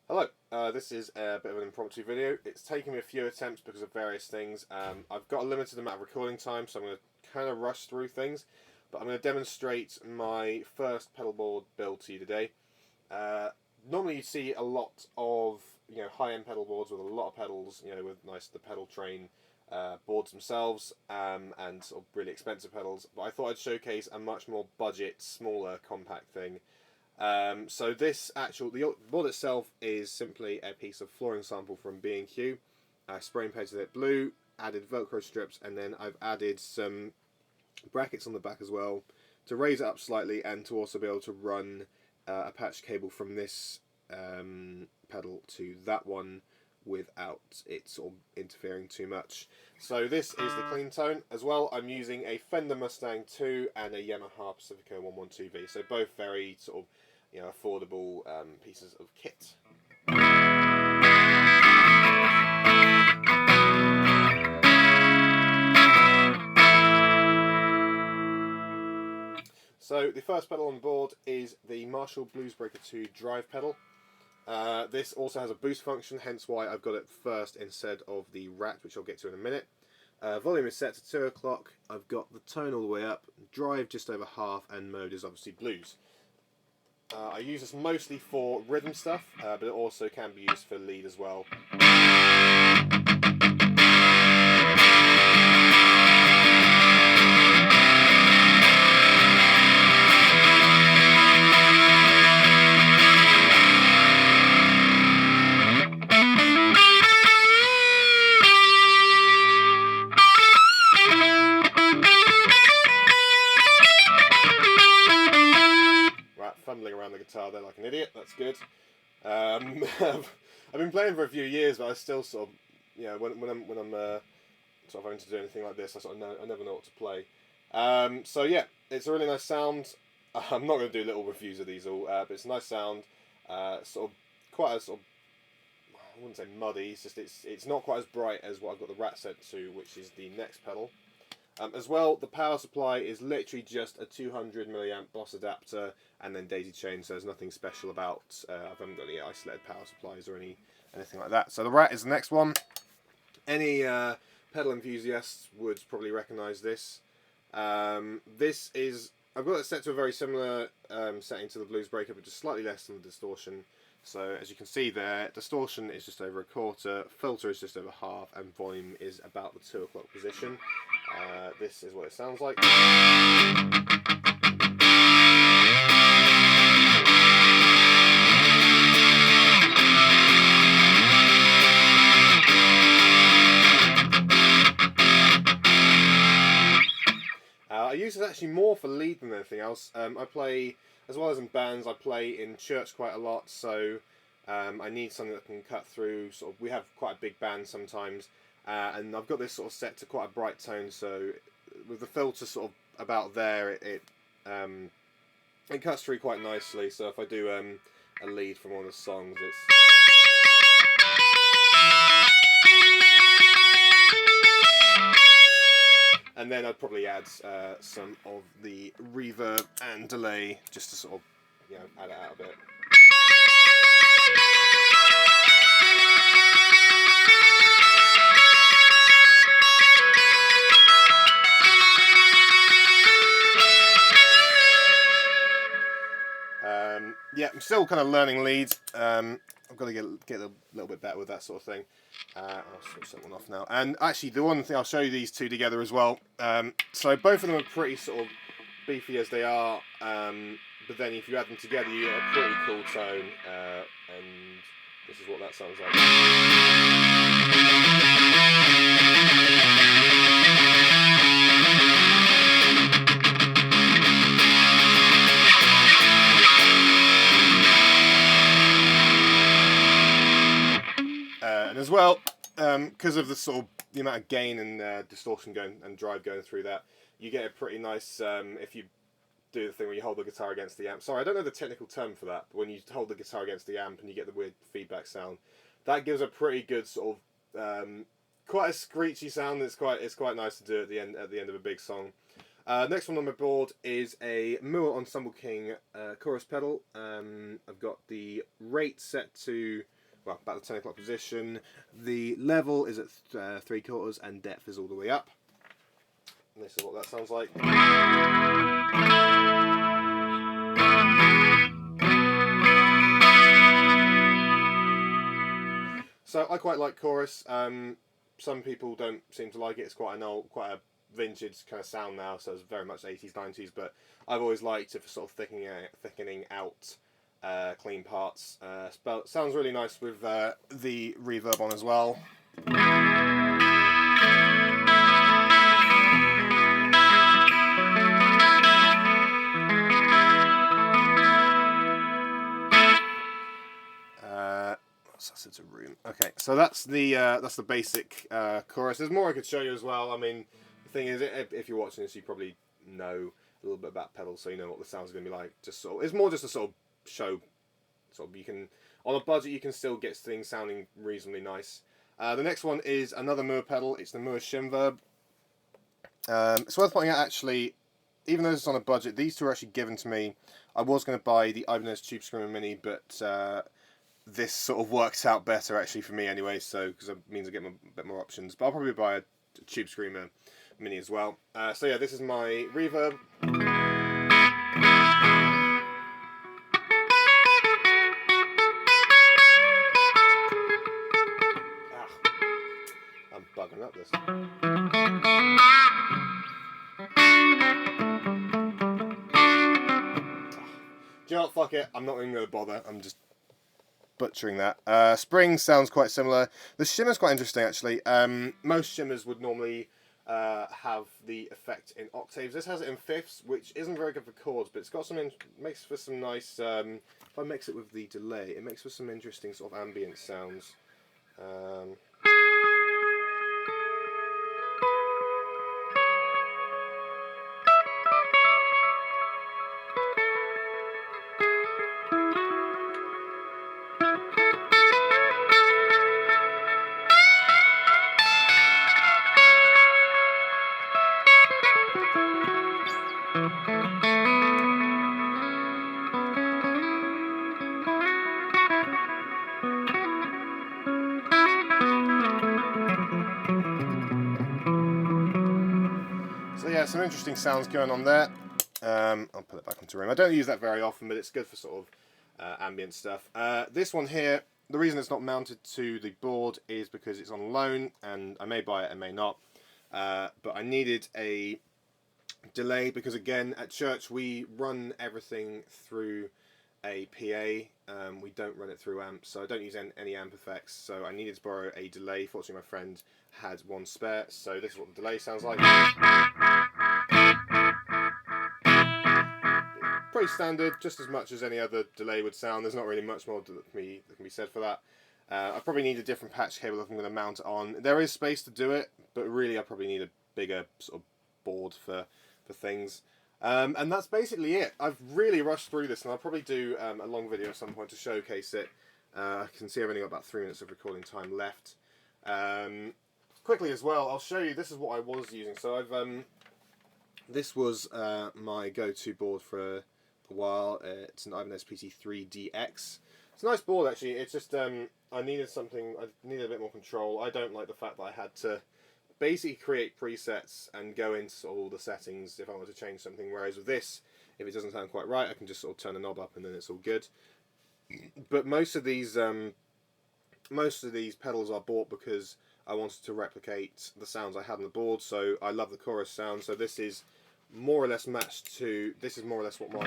Hello, this is a bit of an impromptu video. It's taken me a few attempts because of various things. I've got a limited amount of recording time, so I'm going to kind of rush through things. But I'm going to demonstrate my first pedal board build to you today. Normally you see a lot of high-end pedal boards with a lot of pedals, with the pedal train boards themselves, and sort of really expensive pedals. But I thought I'd showcase a much more budget, smaller, compact thing. So the board itself is simply a piece of flooring sample from B&Q. I spray and painted it blue, added Velcro strips, and then I've added some brackets on the back as well to raise it up slightly and to also be able to run a patch cable from this pedal to that one without it sort of interfering too much. So this is the clean tone. As well, I'm using a Fender Mustang II and a Yamaha Pacific 112V. So both very sort of affordable pieces of kit. So the first pedal on board is the Marshall Bluesbreaker II drive pedal. This also has a boost function, hence why I've got it first instead of the Rat, which I'll get to in a minute. Volume is set to 2 o'clock. I've got the tone all the way up, drive just over half, and mode is obviously blues. I use this mostly for rhythm stuff, but it also can be used for lead as well. Fumbling around the guitar there like an idiot. That's good. I've been playing for a few years, but I still sort of, when I'm sort of having to do anything like this, I never know what to play. So yeah, it's a really nice sound. I'm not going to do little reviews of these all, but it's a nice sound. Sort of quite a sort of, I wouldn't say muddy. It's just it's not quite as bright as what I've got the Rat set to, which is the next pedal. As well, the power supply is literally just a 200 milliamp Boss adapter and then daisy chain, so there's nothing special about. I haven't got any isolated power supplies or anything like that. So the Rat is the next one. Any pedal enthusiasts would probably recognise this. I've got it set to a very similar setting to the Bluesbreaker, but just slightly less than the distortion. So as you can see there, distortion is just over a quarter, filter is just over half, and volume is about the 2 o'clock position. This is what it sounds like. I use this actually more for lead than anything else. I play, as well as in bands, I play in church quite a lot, so I need something that can cut through. Sort of, we have quite a big band sometimes, and I've got this sort of set to quite a bright tone, so with the filter sort of about there, it cuts through quite nicely. So if I do a lead from one of the songs, it's... And then I'd probably add some of the reverb and delay just to sort of, add it out a bit. Yeah, I'm still kind of learning leads. I've got to get a little bit better with that sort of thing. I'll switch that one off now. And actually, the one thing, I'll show you these two together as well. So both of them are pretty sort of beefy as they are, but then if you add them together, you get a pretty cool tone. And this is what that sounds like. And as well, because of the amount of gain and distortion going and drive going through that, you get a pretty nice, if you do the thing where you hold the guitar against the amp. Sorry, I don't know the technical term for that, but when you hold the guitar against the amp and you get the weird feedback sound, that gives a pretty good sort of, quite a screechy sound. It's quite nice to do at the end of a big song. Next one on my board is a Mooer Ensemble King chorus pedal. I've got the rate set to well, about the 10 o'clock position. The level is at 3/4 and depth is all the way up. And this is what that sounds like. So I quite like chorus. Some people don't seem to like it. It's quite a vintage kind of sound now, so it's very much 80s, 90s. But I've always liked it for sort of thickening out clean parts. But it sounds really nice with the reverb on as well. It's a room. Okay, so that's the basic chorus. There's more I could show you as well. I mean, the thing is, if you're watching this, you probably know a little bit about pedals, so you know what the sound's going to be like. It's more just a sort of show. Sort of, you can, on a budget, you can still get things sounding reasonably nice. The next one is another Mooer pedal. It's the Mooer ShimVerb. It's worth pointing out, actually, even though it's on a budget, these two are actually given to me. I was going to buy the Ibanez Tube Screamer Mini, but this sort of works out better actually for me anyway, so because it means I get a bit more options. But I'll probably buy a Tube Screamer Mini as well. So yeah, this is my reverb. I'm bugging up this. Do you know what? Fuck it. I'm not even going to bother. I'm just butchering that. Spring sounds quite similar. The shimmer's quite interesting actually. Most shimmers would normally have the effect in octaves. This has it in fifths, which isn't very good for chords, but it's got some makes for some nice. If I mix it with the delay, it makes for some interesting sort of ambient sounds. So yeah, some interesting sounds going on there. I'll put it back onto room. I don't use that very often, but it's good for sort of ambient stuff. This one here, the reason it's not mounted to the board is because it's on loan, and I may buy it, I may not. But I needed a delay because, again, at church we run everything through a PA. We don't run it through amps, so I don't use any amp effects. So I needed to borrow a delay. Fortunately, my friend had one spare, so this is what the delay sounds like. Pretty standard, just as much as any other delay would sound. There's not really much more that can be said for that. I probably need a different patch cable if I'm going to mount it on. There is space to do it, but really I probably need a bigger sort of board for things. And that's basically it. I've really rushed through this, and I'll probably do a long video at some point to showcase it. I can see I've only got about 3 minutes of recording time left. Quickly as well, I'll show you, this is what I was using. So this was my go-to board for a while. It's an Ibanez PT3DX. It's a nice board actually. It's just I needed a bit more control. I don't like the fact that I had to basically create presets and go into all the settings if I want to change something, whereas with this, if it doesn't sound quite right, I can just sort of turn the knob up and then it's all good. But most of these pedals are bought because I wanted to replicate the sounds I had on the board, so I love the chorus sound. So this is more or less matched to, this is more or less what my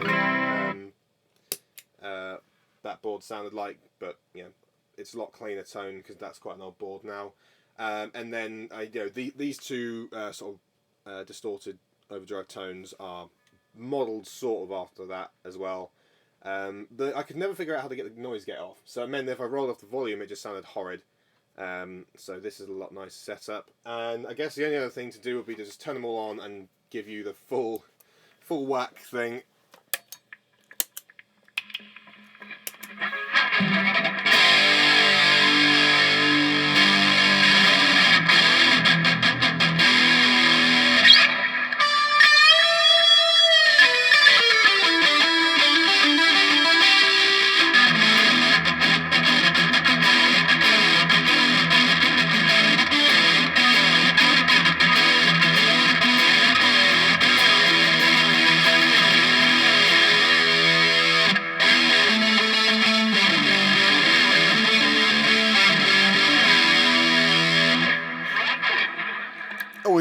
that board sounded like, but you know, it's a lot cleaner tone because that's quite an old board now. And then these two sort of distorted overdrive tones are modelled sort of after that as well. But I could never figure out how to get the noise gate off, so it meant that if I rolled off the volume it just sounded horrid. So this is a lot nicer setup, and I guess the only other thing to do would be to just turn them all on and give you the full whack thing.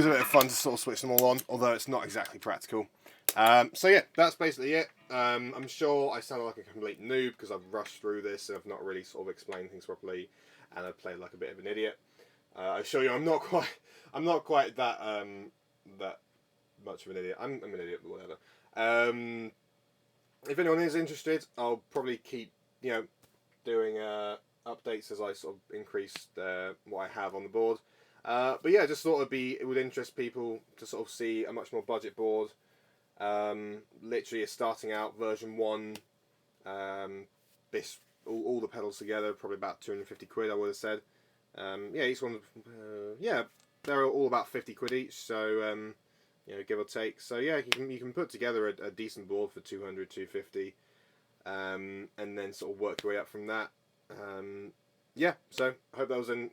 a bit of fun to sort of switch them all on, although it's not exactly practical. So yeah, that's basically it. I'm sure I sound like a complete noob because I've rushed through this and I've not really sort of explained things properly, and I've played like a bit of an idiot. I assure you, I'm not quite that that much of an idiot. I'm an idiot, but whatever. If anyone is interested, I'll probably keep doing updates as I sort of increase what I have on the board. But yeah, I just thought it would interest people to sort of see a much more budget board. Literally a starting out version 1, all the pedals together, probably about 250 quid I would have said. Yeah, each one, yeah, they're all about 50 quid each, so give or take. So yeah, you can put together a decent board for 200, 250, and then sort of work your way up from that. Yeah, so I hope that was of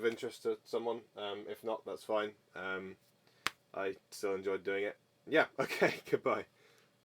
interest to someone. If not, that's fine. I still enjoyed doing it. Yeah, okay, goodbye.